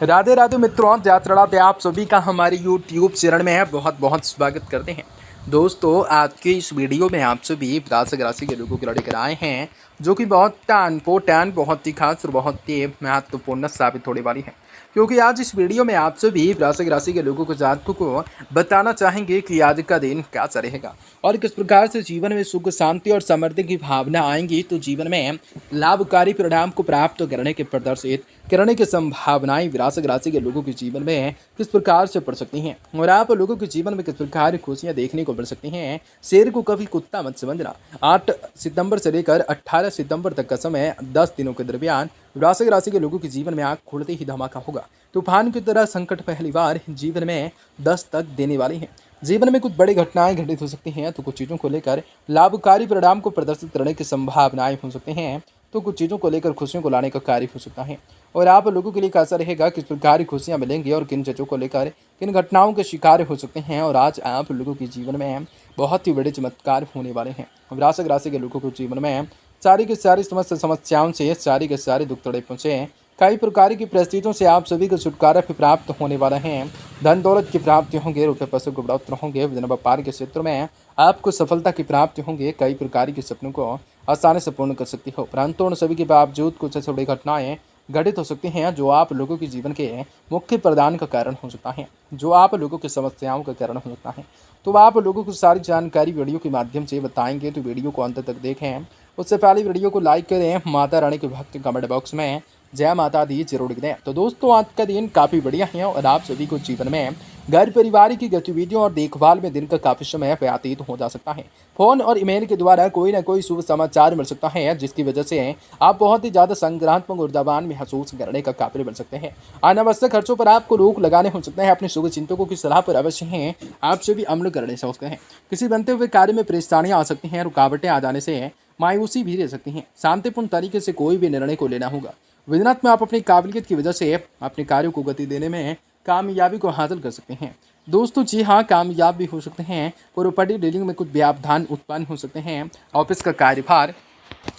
राधे राधे मित्रों, जातराते आप सभी का हमारे यूट्यूब चैनल में बहुत बहुत स्वागत करते हैं। दोस्तों, आज के इस वीडियो में आप सभी वृश्चिक राशि के लोगों को लेकर आए हैं, जो कि बहुत इम्पोर्टेंट, बहुत ही खास और बहुत ही महत्वपूर्ण साबित होने वाली है। क्योंकि आज इस वीडियो में आप सभी वृश्चिक राशि के लोगों को जातकों को बताना चाहेंगे कि आज का दिन कैसा रहेगा और किस प्रकार से जीवन में सुख, शांति और समृद्धि की भावना आएंगी, तो जीवन में लाभकारी परिणाम को प्राप्त करने की संभावनाएं वृश्चिक राशि के लोगों के जीवन में किस प्रकार से पड़ सकती हैं और आप लोगों के जीवन में किस प्रकार की खुशियां देखने को मिल सकती हैं। शेर को कभी कुत्ता मत समझना। 8 सितंबर से लेकर 18 सितंबर तक का समय 10 दिनों के दरमियान वृश्चिक राशि के लोगों के जीवन में आग खुलते ही धमाका होगा। तूफान की तरह संकट पहली बार जीवन में दस्तक देने वाली है। जीवन में कुछ बड़ी घटनाएं घटित हो सकती हैं, तो कुछ चीज़ों को लेकर लाभकारी परिणाम को प्रदर्शित करने की संभावनाएं हो सकती हैं, तो कुछ चीज़ों को लेकर खुशियों को लाने का कार्य हो सकता है। और आप लोगों के लिए कैसा रहेगा, किस प्रकार की खुशियां मिलेंगी और किन चीज़ों को लेकर किन घटनाओं के शिकार हो सकते हैं। और आज आप लोगों के जीवन में बहुत ही बड़े चमत्कार होने वाले हैं। वृश्चिक राशि के लोगों को जीवन में सारी की सारी समस्याओं से सारी के सारे दुख तड़े पहुँचे। कई प्रकार की परिस्थितियों से आप सभी को छुटकारा भी प्राप्त होने वाला है। धन दौलत की प्राप्ति होंगे, रुपये पैसों को बढ़ोतरी होंगे। विभिन्न व्यापार के क्षेत्र में आपको सफलता की प्राप्ति होंगे। कई प्रकार के सपनों को आसानी से पूर्ण कर सकती हो, परंतु उन सभी के बावजूद कुछ ऐसी बड़ी घटनाएं घटित हो सकती हैं जो आप लोगों के जीवन के मुख्य प्रदान का कारण हो सकता है, जो आप लोगों की समस्याओं का कारण हो सकता है। तो आप लोगों को सारी जानकारी वीडियो के माध्यम से बताएंगे, तो वीडियो को अंत तक देखें। उससे पहले वीडियो को लाइक करें, माता रानी के भक्त कमेंट बॉक्स में जय माता दी जरूर लिख दें। तो दोस्तों, आज का दिन काफ़ी बढ़िया है और आप सभी को जीवन में घर परिवार की गतिविधियों और देखभाल में दिन का काफ़ी समय व्यतीत हो जा सकता है। फोन और ईमेल के द्वारा कोई ना कोई शुभ समाचार मिल सकता है, जिसकी वजह से आप बहुत ही ज़्यादा संग्रहात्मक ऊर्जावान महसूस करने का काबिल बन सकते हैं। अनावश्यक खर्चों पर आपको रोक लगाने हो सकते हैं। अपने शुभ चिंतकों की सलाह पर अवश्य हैं आप सभी अमल करने से सकते हैं। किसी बनते हुए कार्य में परेशानियाँ आ सकती हैं, रुकावटें आ जाने से मायूसी भी रह सकती हैं। शांतिपूर्ण तरीके से कोई भी निर्णय को लेना होगा। बिजनेस में आप अपनी काबिलियत की वजह से अपने कार्यों को गति देने में कामयाबी को हासिल कर सकते हैं। दोस्तों, जी हाँ, कामयाब भी हो सकते हैं। प्रॉपर्टी डीलिंग में कुछ व्यवधान उत्पन्न हो सकते हैं। ऑफिस का कार्यभार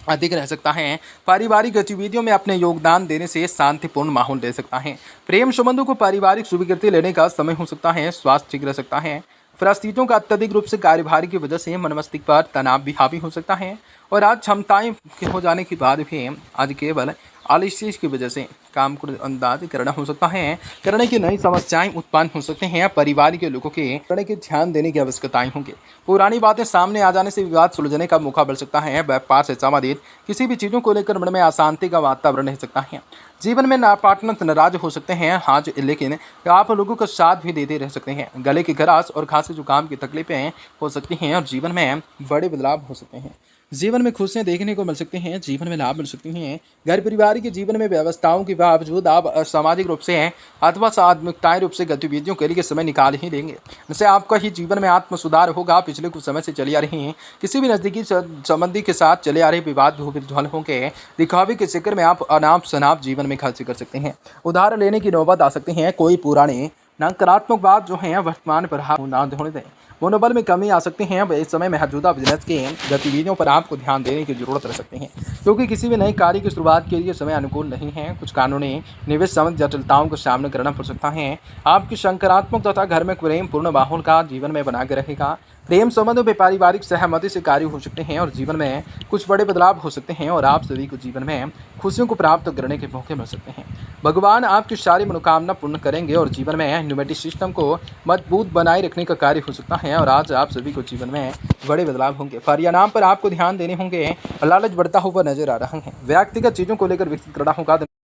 अधिक रह सकता है। पारिवारिक गतिविधियों में अपने योगदान देने से शांतिपूर्ण माहौल दे सकता है। प्रेम संबंधों को पारिवारिक स्वीकृति लेने का समय हो सकता है। स्वास्थ्य ठीक रह सकता है। परिस्थितियों का अत्यधिक रूप से कार्यभार की वजह से मन मस्तिष्क पर तनाव भी हावी हो सकता है। और आज क्षमताएं हो जाने के बाद भी आज केवल आलस्य की वजह से काम को अंदाज करना हो सकता है। करने की नई समस्याएं उत्पन्न हो सकते हैं। परिवार के लोगों के करने के ध्यान देने की आवश्यकताएं होंगी। पुरानी बातें सामने आ जाने से विवाद सुलझने का मौका बढ़ सकता है। व्यापार से संबंधित किसी भी चीज़ों को लेकर मन में अशांति का वातावरण रह सकता है। जीवन में पार्टनर नाराज हो सकते हैं आज, लेकिन आप लोगों का साथ भी देते रह सकते हैं। गले की खराश और खांसी जुकाम की तकलीफें हो सकती हैं और जीवन में बड़े बदलाव हो सकते हैं। जीवन में खुशियां देखने को मिल सकती हैं। जीवन में लाभ मिल सकती हैं। घर परिवार के जीवन में व्यवस्थाओं के बावजूद आप सामाजिक रूप से अथवा सात्विकताएं रूप से गतिविधियों के लिए समय निकाल ही लेंगे। इससे आपका ही जीवन में आत्म सुधार होगा। पिछले कुछ समय से चली आ रही किसी भी नज़दीकी संबंधी के साथ चले आ रहे विवाद हल होंगे। दिखावे के चक्कर में आप अनाप शनाप जीवन में खर्च कर सकते हैं। उधार लेने की नौबत आ सकती है। कोई पुरानी नकारात्मक बात जो है वर्तमान प्रभाव ना होने दें। मनोबल में कमी आ सकती है। इस समय मौजूदा बिजनेस की गतिविधियों पर आपको ध्यान देने की जरूरत रह सकती है, क्योंकि किसी भी नए कार्य की शुरुआत के लिए समय अनुकूल नहीं है। कुछ कानूनी निवेश संबंधी जटिलताओं का सामना करना पड़ सकता है। आपकी सकारात्मक तथा घर में प्रेम पूर्ण माहौल का जीवन में बना के रहेगा। प्रेम संबंधों में पारिवारिक सहमति से कार्य हो सकते हैं और जीवन में कुछ बड़े बदलाव हो सकते हैं और आप सभी को जीवन में खुशियों को प्राप्त करने के मौके मिल सकते हैं। भगवान आपकी सारी मनोकामना पूर्ण करेंगे और जीवन में ह्यूमैनिटी सिस्टम को मजबूत बनाए रखने का कार्य हो सकता है और आज आप सभी को जीवन में बड़े बदलाव होंगे। परिणाम पर आपको ध्यान देने होंगे। लालच बढ़ता हुआ नजर आ रहा है। व्यक्तिगत चीज़ों को लेकर विकसित करना होगा।